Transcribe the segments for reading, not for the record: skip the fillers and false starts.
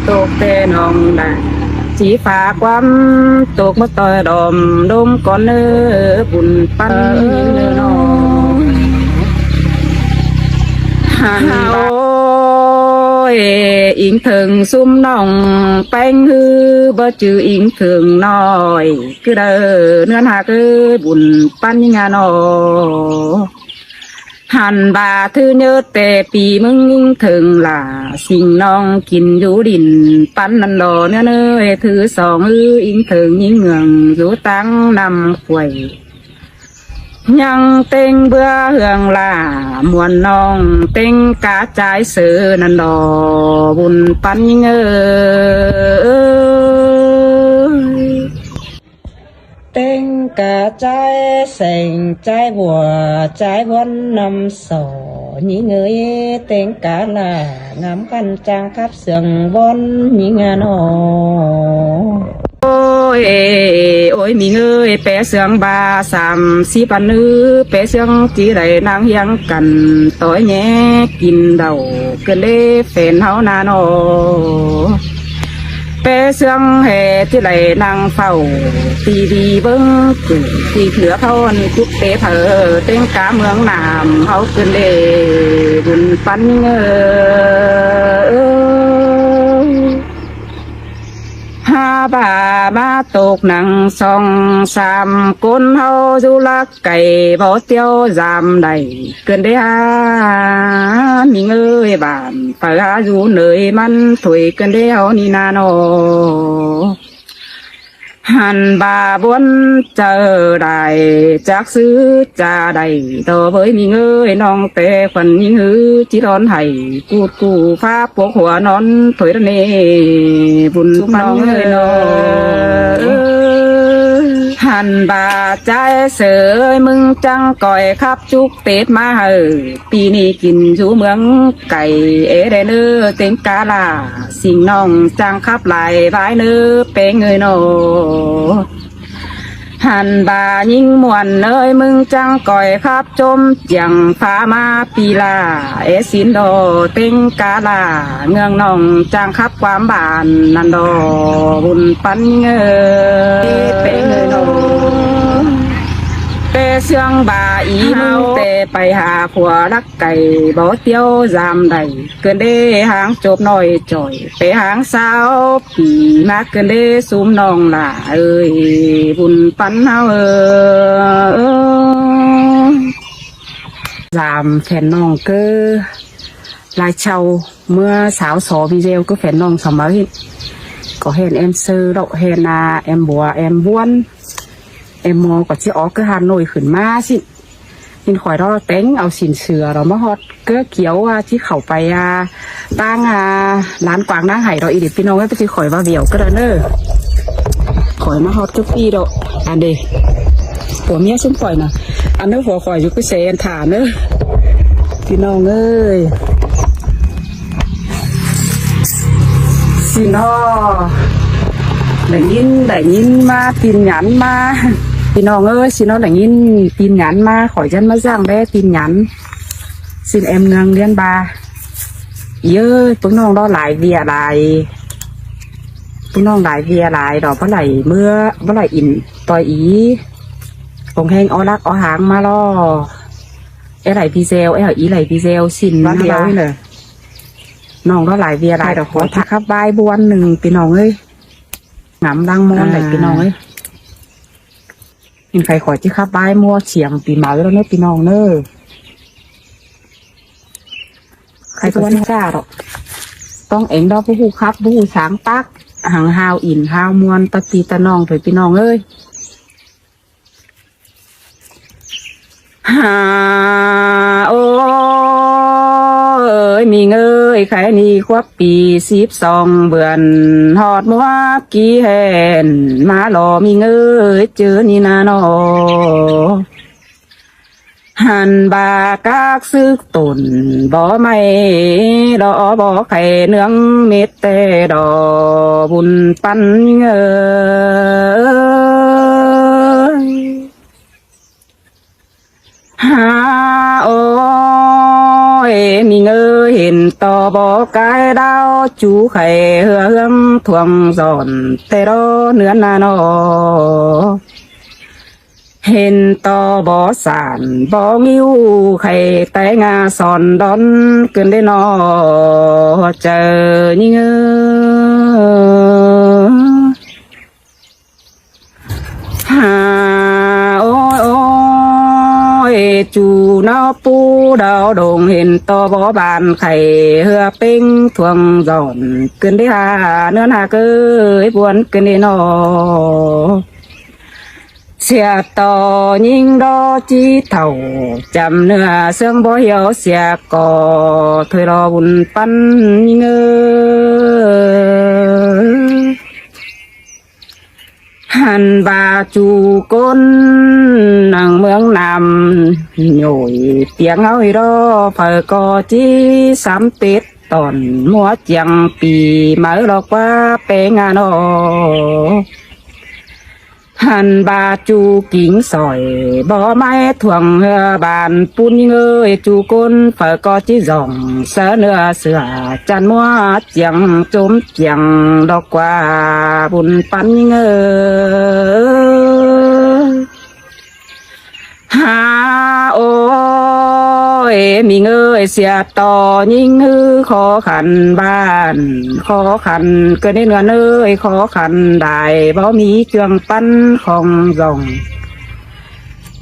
ตกแต่น้องได้สีฟ้าความตกมาต่อยดอมดมก่อนเนื้อบุญปันเนื้อน้องหันโอ้ยอิงถึงซุ่มน้องแป้งฮือบ่จืออิงถึงน้อยคือเด้อเนื้อหาคือบุญปันยังงานอหันบาถือเนื้อแต่ปีมึงยิ่งถึงล่ะสิ่งน้องกินอยู่ดินปันนันดอเนื้อเนื้อถือสองอิงถึงยิ่งเงืองอยู่ตั้งนำขวยยังเต็งเบื่อเหืองล่ามวนน้องเต็งกาจายเสือนันดอบุญปันยิ่งเต็งกะใจเสงใจบัวใจวันนำสอยิ่งเต็งกะลางามกันจางคับเสียงบอนยิ่งงานโอ้ยโอ้ยมีแปะเสียงบาสามสีปันนื้อแปะเสียงจีไรนางยังกันต่อยแง่กินเดาเกินเล่แฟนเฮานาโนเปเสียงเหตุที่ไหลนางเฝ้าตีดีเบิ้งตีเหลือเขาอันทุกเตะเผอเต็งกาเมืองนามเขาเกินเลยบุญปันหาบ่ามาตกหนังสองสามคนเฮาอยู่ลักไก่บ่เตียวจำได้เกินได้มีบ้านไปหาอยู่เหนื่อยมันถอยเกินได้เฮานี่นาโนหันบาบวนเจอได้จากซื้อจะได้ต่อเบยมีน้องแต่ฝันยิ่งจีร้อนให้กูฟ้าปกหัวนอนถอยระเนบุญน้องน้องหันบาใจเสยมึงจังก่อยขับจุกเตดมาปีนี้กินอยู่เมืองไก่ได้เนื้อเต็งกาลาสิ่งน้องจังขับไหลบายเนื้อเป็นนอหันบายิ่งมวนมึงจังก่อยขับจมจังฟ้ามาปีลาสินโดเต็งกาลาเงืองน้องจังขับความบานนันโดบุญปันเป็นนอเปเสียงบาอีเฮาเตไปหาผัวรักไก่บ่เตี้ยวจำได้เกินเด้หางจบน้อยจ่อยไปหางสาวปีมาเกินเด้ซุมน้องล่ะบุญปันเฮาจำแฟนน้องก็ลายเชาเมื่อสาวสอวีเจลก็แฟนน้องสมัยก็เห็นเอ็มซื้อดอกเห็นเอ็มบัวเอ็มบ้วนเอ็มโมก็ที่ออกก็หันหน่อยขึ้นมาสิยินข่อยเราเต็งเอาสินเสือเรามาฮอดเกลือเขียวที่เขาไปตั้งร้านกวางน้าไห่เราอีดิพี่น้องไม่ไปที่ข่อยว่าเบี่ยวก็ได้เนอข่อยมาฮอดทุกปีดอกอันเดผัวเมียซุ้มข่อยนะอันเนอผัวข่อยอยู่ก็เซนฐานเนอพี่น้องเอ้ยสินอได้ยินมาตีนหยันมาพี่น้องเอ้ยสิน้องได้ยินตีนหยันมาขอฉันมาสร้างได้ตีนหยันสินเอ็มเงืองเลี้ยนบาเยอะพวกน้องรอหลายเวียหลายพวกน้องหลายเวียหลายดอกเมื่อไหร่อินต่อยอีของแห้งอ้อรักอ้อหางมาล่อไหลพีเซลอีไหลพีเซลสินมาเดียวเลยน้องรอหลายเวียหลายดอกขอทักครับบายบวนหนึ่งพี่น้องเอ้ยงามดังมอนไหลพี่น้องเอ้ยเห็นใครขอที่ข้าบ้ายมัวเฉียงปีหมาแล้วเนอะพี่น้องเนอะใครตัวนี้จ้าหรอกต้องเอ็งดอกผู้ครับผู้สางปักหางหาวอินหาวมวนตะตีตะนองเถอะพี่น้องเอ้ยโอ้ยมียใครนี่ควักปี12เบือนหอดมัวกี่แห่นมาหล่อมีเงยเจอนี่นาโนหันบากากซึกตุนบ่ไม่ดอบ่ไข่เนื้องเม็ดแต่ดอบุญปันเงยหาโอ้ยมีเงย hiện to bó cái đau chú khẩy hương thuồng giòn tê đó nữa na nó hiện to bó sản bó nghiêu khẩy tay ngà sòn đón cơn đến nó chờ như hà ôi ôi chú nó pu đào đồng hiện to bó bàn khẩy hừa pinh thuồng giòn cơn đi hà nữa hà cứ buồn cơn đi nó xe to nhưng đó chỉ thầu chậm nửa xương bó hiểu xe cò thôi lo buồn pan ngơ hàn bà chú con nàng mương nam nhồi tiếng ơi đó phải có chỉ sắm tết tòn mua chẳng pì mở lo qua bé ngà nó hàn bà chú kính sỏi bỏ máy thuồng bàn pun ơi chú con phải có chỉ dòng sớ nữa sửa chăn mua chẳng trốn chẳng đọc qua bùn pan ha ôi mình ơi xe to nhưng hư khó khăn bàn khó khăn cái nên là nơi khó khăn đại bao mi trường pan không dòng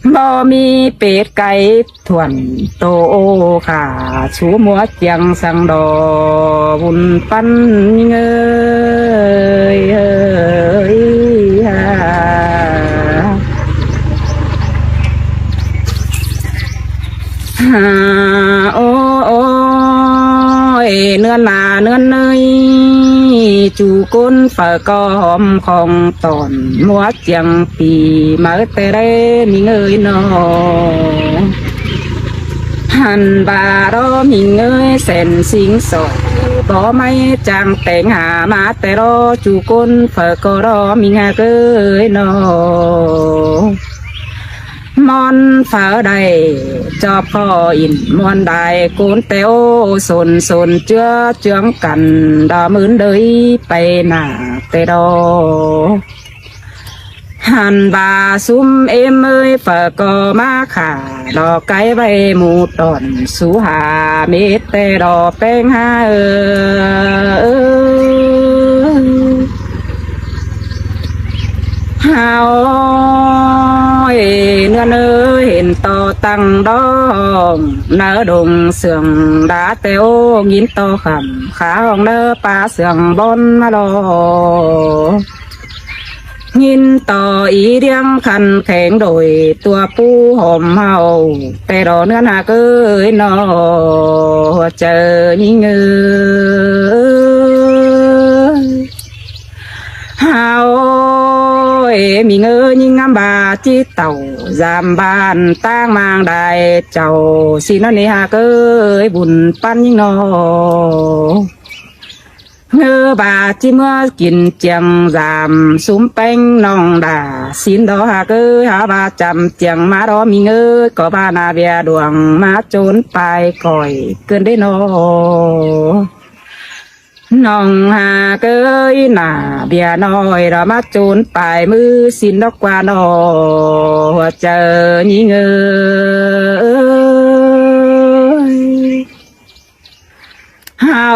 bao miเป็ดไก่ถ่วนโตขาชูมัวเจียงสังดอบุญปันเงยเฮ้ยโอ้ยเนื้อหนาเนื้อเนยจูก้นฝากอหอมของตอนมัวเจียงปีมาแต่ได้มีเงยนอหันบารอมีเงยเส้นสิงสอดบ่ไม่จางแต่งหามาแต่รอจูก้นฝากอรอมีงาเกยนอมอนฟ้าใดจอบพ่ออินมอนใดโกนเตวสนสนเจือเจืองกันดามืนเดยไปหน้าเตดอหันบาซุ่มเอ็มเอ้ยฝากก็มาขาดอกไก่ใบหมูตอนสูหาเม็ดแต่ดอกแป้งหาหาวเนื้อเนื้อเห็นต่อตังดองเนื้อดงเสื่องดาเตโอยินต่อคำขาของเนื้อปลาเสื่องบนมาดอยินต่ออีเดียงคันแข็งโดยตัวปูหอมเฮาแต่ดอเนื้อหนาเกยนอเจอยิ่งเฮามีเงยยิ่งงามบาจีเต่าจามบานตั้งมางได้เจ้าสินนี่ฮะเกยบุญปั้นยิ่งนอเงอบาจีเมื่อกินเจียงจามซุ้มแป้งน้องดาสินดอฮะเกยหาบาจำเจียงมาดอมีเงยก็บานาเบียดวงมาโจนไปก่อยเกินได้นอน้องหาเกยหน้าเบียน้อยเรามาจูนปลายมือสินดอกกว่าน้อเจอยิ่งเฮา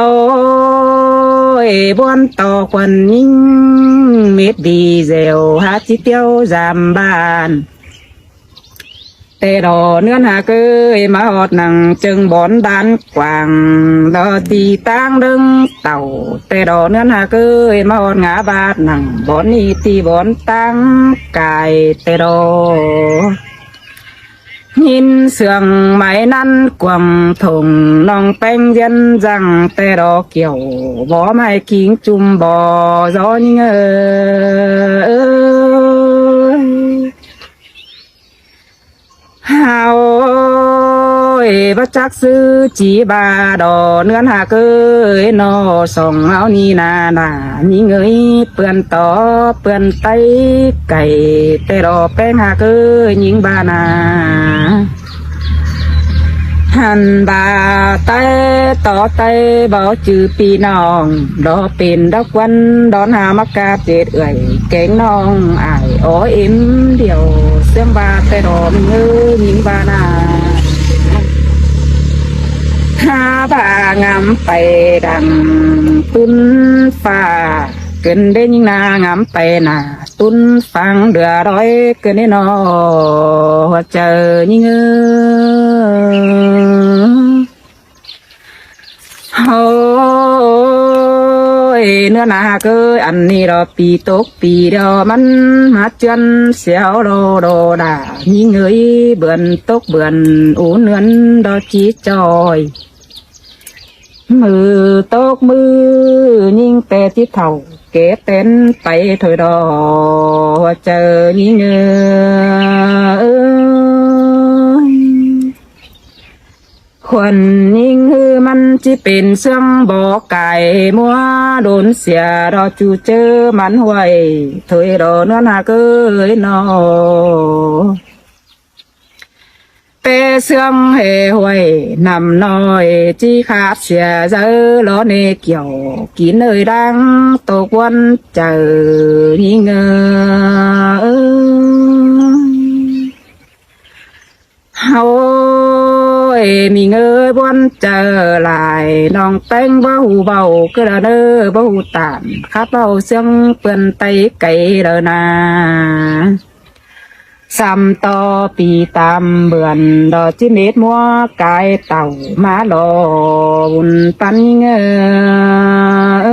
บวนต่อควันยิ่งเม็ดดีเซลหาจิเตียวจำบ้านแต่ดอเนื้อหาเกยมาหอดหนังจึงบอนดานกวางดอตีตั้งดึงเต่าแต่ดอเนื้อหาเกยมาหอดงาบาดหนังบอนนี่ตีบอนตั้งกายแต่ดอยินเสื่องไม้นั้นกวางถงน้องแป้งยันจังแต่ดอเกี่ยวบ่ไม่กิ้งจุ่มบ่ย้อนเงเฮาบ่จักซื้อจีบาดอเนื้อหาเกยนอส่องเอานี่นานี่เงยเปื่อนต่อเปื่อนไตไก่แต่ดอแป้งหาเกยยิงบานา หันบาเต้ต่อเต้บ่จือปีน้องดอเป็นดอกวันดอนหามากาเจ็ดเอ่ยเก่งน้องอายโอ้อิ่มเดียวเสียงบาแต่ดอมเงือยิงบานาหาบางามไปดังตุนฟ้าเกินได้ยิงนางามไปนาตุนฟังเดือร้อยเกินได้นอเจอยิงโอ้ยเนื้อหนาเกยอันนี้เราปีตกปีเดียวมันมาจนเสียวโดโดดายิงเอ้ยเบื่อนตกเบื่อนอูเนือนดอจีจอยมือตกมือยิงแต่ที่เท่าเก็บเต้นไปถอยดอเจอยิงคนยิงฮือมันจะเป็นเสื่อมบอกไก่มัวโดนเสียรอจูเจอมันไว้ถอยดอเนื้อหนาเกยนอแต่เสื่อมเหหวยนำน้อยจีขาดเสียเจอล้อเนเกี่ยวกินเอ่ยดังตกวันเจอนี่เงอเฮามีเงยบนเจอลายน้องแป้งบ่หูเบากระเด้อบ่หูตานข้าเบาเสียงเปื่อนไตไก่เด้อนาซ้ำต่อปีตามเบื่อนดอกจิเม็ดมัวกายเต่ามาหลอบุญปันเงอ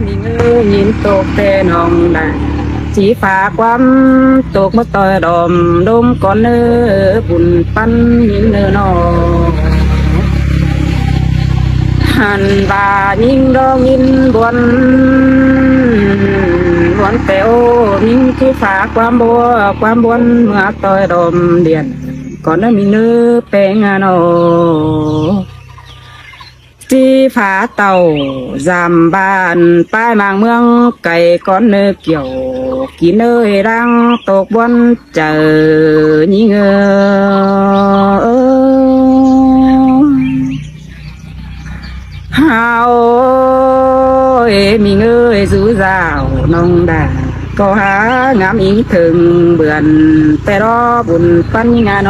มีเงยยินตกแต่น้องได้จีฝากความตกมาต่อยดอมดมก่อนเนื้อบุญปันยินเนื้อนอหันบายิงดองยินบวนวันเปวยิงที่ฝากความบัวความบวนเมื่อต่อยดอมเดียนก่อนนั้นมีเนื้อแปลงานอจีฝาเต่าจำบ้านป้ายมางเมืองไก่ก้อนเนื้อเกี่ยวกินเนื้อรังตกบนเจอยิงเฮามีเงยสูสาวน้องดาก็หางามอิงถึงเบื่อนแต่รอบุญปัญญาโน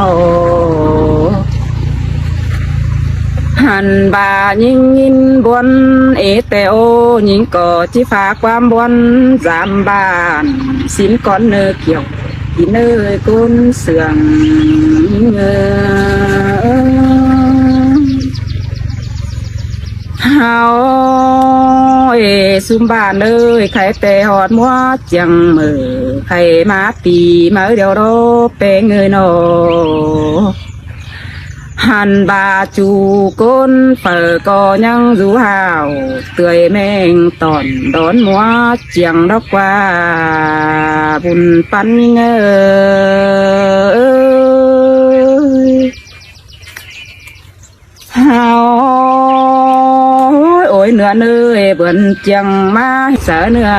หันบายิงยินบนเอเตโอยิงก่อจิฝากความบนจำบ้านสินก้อนเนื้อเกี่ยวกินเนื้อก้นเสื่องเงเฮาซุมบ้านเลยใครแต่หอดมัวเจียงมือใครมาปีมาเดียวโรเปงเงยโนหันบาจูก้นเปิดก็ยังรู้หาวเตยแมงตอนดอนมัวเจียงดอกว่าบุญปันเงยเฮาโอ้ยเนื้อเนื้อเบิ่นเจียงมาเสือเนื้อ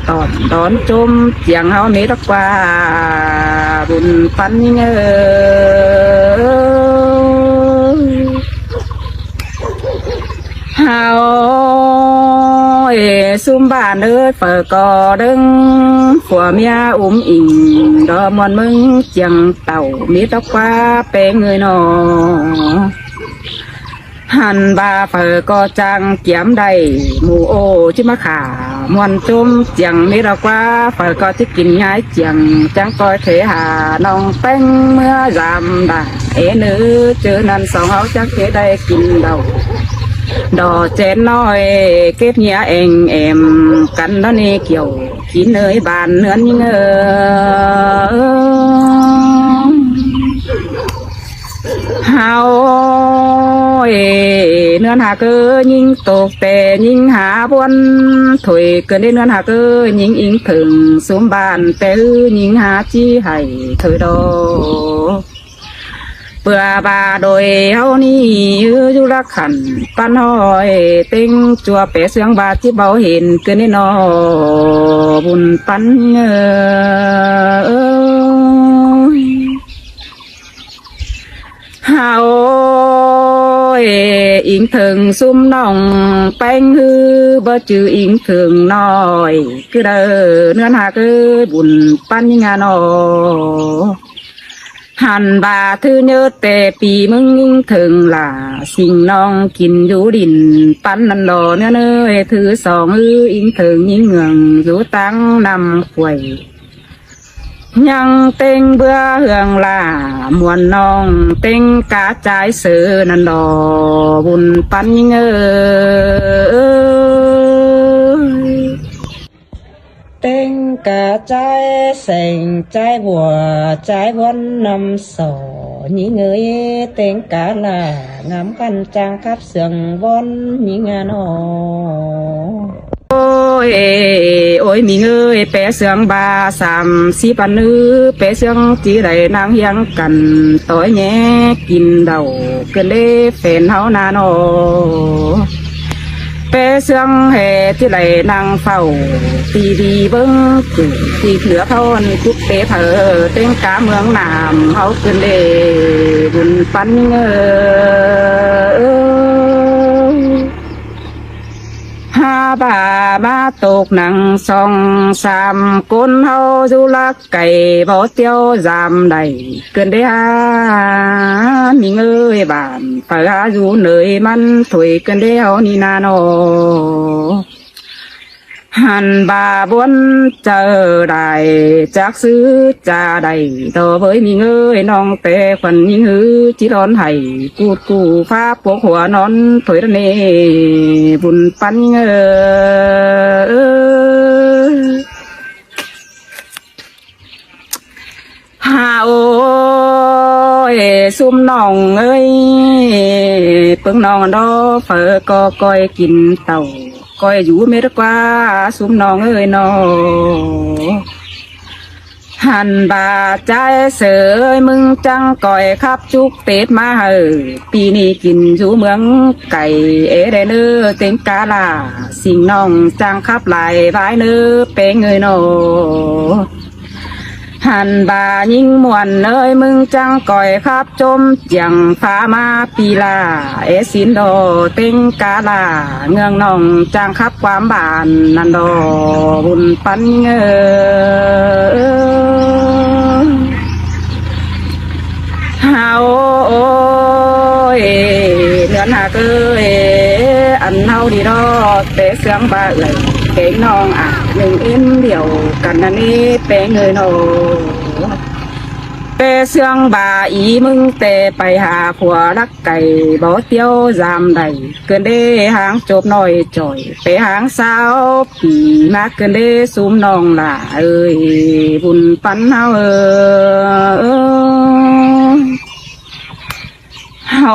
ตอนดอนจมเจียงเฮาเมดอกว่าบุญปันเงยเฮาซุมบ้านเอ้ยเปิดก่อดึงผัวเมียอิงดอมอนมึงเจียงเต่ามีดอกว่าเปงเงยนอหันบาเปิดก็จังเกี่ยมได้หมูโอจิมาขามวนจุ่มเจียงมีดอกว่าเปิดก็ที่กินย้ายเจียงจังก้อยเทหาน้องแป้งเมื่อจำได้เนื้อเจอนั่นสองเอาจังเทได้กินเดาดอเจนน้อยเก็บเนี้ยเองเอ็มกันแล้วนี่เกี่ยวกินเนยบานเนื้อยิงเฮาเนื้อหาเกยิงตกแต่ยิงหาบวนถอยเกินได้เนื้อหาเกยิงอิงถึงสมบานแต่ยิงหาจีให้เธอดอเปื่อบาโดยเฮานี่อยู่รักขันปันหอยเต็งจัวเปเสียงบาที่เบาเห็นเกินได้นอบุญปัน ฮาโอยอิงถึงซุ่มน้องแป้งฮือบ่จืออิงถึงน้อยคือเด้อเนื้อหาคือบุญปัญญาโนหันบาถือเนื้อแต่ปีมึงยิ่งถึงล่ะสิ่งน้องกินอยู่ดินปันนันดอเนื้อเนยถือสองอิงถึงยิ่งเงืองอยู่ตั้งนำควยยังเต็งเบื่อเหืองล่ามวนน้องเต็งกาจายเสือนันดอบุญปันยิ่งเต็งกาใจเส่งใจบัวใจวันนำสอยิ่งเต็งกาลางามกันจางคับเสืองวันยิ่งนอโอ้ยมีเงยเปเสืองบาสามสีปันนือเปเสืองจีไรนางยังกันต่อยแง่กินเดาเกินเล่เฟนเฮานาโนเปเสืองแห่ที่ไรนางเฝ้าตีดีเบิ้งตีเหลือเขาทุกเปเผอเต็งกาเมืองนามเฮาเกินเล่บุญปันเงฮาบามาตกหนังสองสามคนเฮาอยู่ลักไก่บ่เตียวจำได้เกินได้มีเงยบานไปอยู่เหนื่อยมันถอยเกินได้เฮานี่นาโนหันบาบวนเจอได้จากซื้อจะได้ต่อเว้ยมีเงยน้องแต่ขวัญยิงหือจีร้อนไห้กูดกูฟ้าปวกหัวนอนถอยระเนบุญปันเงฮาโอยซุ่มน้องเอ้ยเปิ้งน้องดอเฟอก็ก้อยกินเต่าก้อยอยู่เมรกว่าซุ่มน้องเอ้ยนอหันบาใจเสยมึงจังก้อยขับจุกเตดมาปีนี้กินอยู่เมืองไก่เอเดเนอเต็งกาลาสิ่งน้องจังขับไหลไว้เนื้อเป้งเอ้ยนอหันบายิ่งมวนเอ้ยมึงจังก่อยครับจมอย่างฟ้ามาปีลาเอสินโดเต็งกาลาเงืองน้องจังครับความบานนันโดบุญปันฮาโอยเนื้อหนักเอ้ยอันเฮาดีดอเตะเสียงบาเลยเก่งน้องอ่ะหนึ่งอินเดียวกันนันนี้เป้งเงยโนเปเสียงบาอีมึงเตะไปหาผัวรักไก่บ่เตี้ยวจำได้เกินเด้หางจบน้อยจ่อยไปหางสาวปีมากเกินเด้ซุ่มน้องล่ะเอ้ยบุญปันเฮาเฮา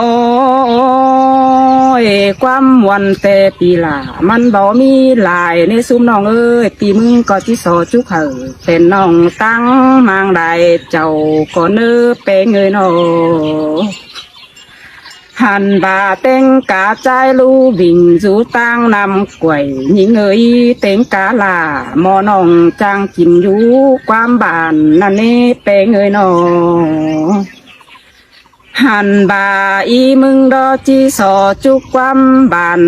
ความวันแต่ปีลามันบ่มีลายในซุ้มน้องเอ้ยปีมึงก็ที่สอจุกเป็นน้องตั้งมางได้เจ้าก็เนื้อเป้งเงยนอหันบาเต็งกาใจลูวิ่งจูตั้งนำกวยยิงเอ้ยเต็งกาลามอน้องจังกินอยู่ความบานนั่นนี่เป้งเงยนอหันบาอีมึงดอจีสอจุกความบาน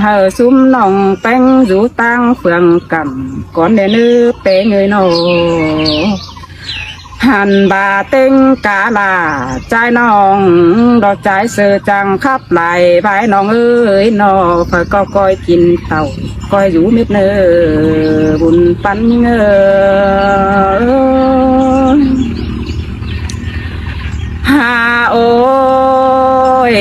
เฮอซุ้มน้องแป้งอยู่ตั้งเฟืองกำก่อนเดนื้อเป้งเงยโนหันบาเต็งกาลาใจน้องดอกใจเสือจังขับไหลไปน้องเอ้ยนอเพื่อก็ก้อยกินเต่าก้อยอยู่มิดเนื้อบุญปันเงฮาโอย